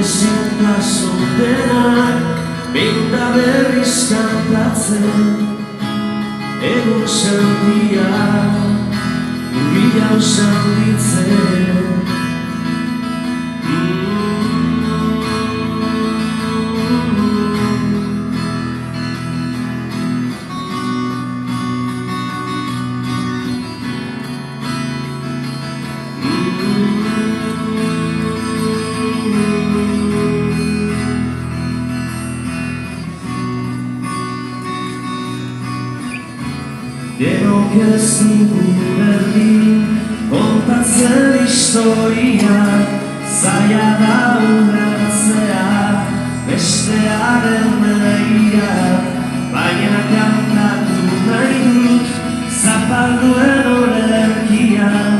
ezin da zutenak Beinda berriz kantatzen Egun zandia Urbilau zanditzen Denok ez dugu berdin kontatzen historiak Zaila da ulertzea bestearen begiak Baina kantatu nahi dut zapalduen olerkian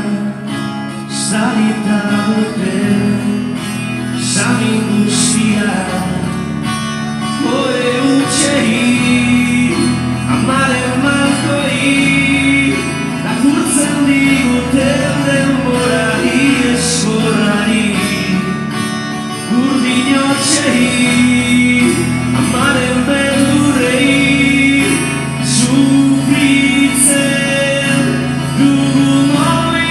Salita dute sami guztiak Oe utxei amaren malkoi Lakurtzen diguten denborari eskorari Urdin hotxei amaren beldurrei Sufritzen dugu moi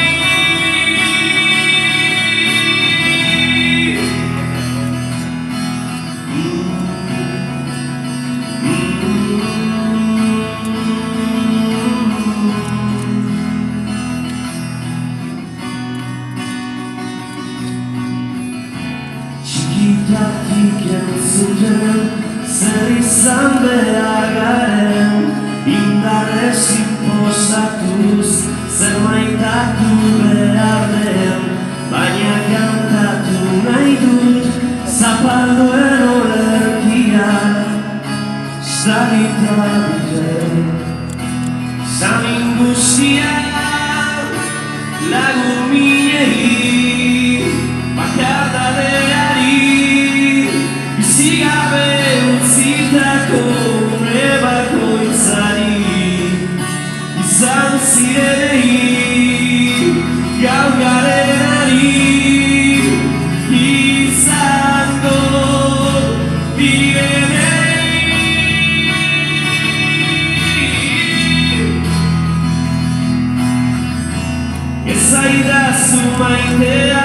Txikitatik entzuten zer izan behar garen Indarrez inpozatuz zer maitatu behar den Baina kantatu nahi dut zapalduen olerkiak Salita duten zamin guztiak lagun minei Bakardadeari bizigabe utzitako une bakoitzari Izan zirenei gaur garenari izango direnei Ez zaidazu maitea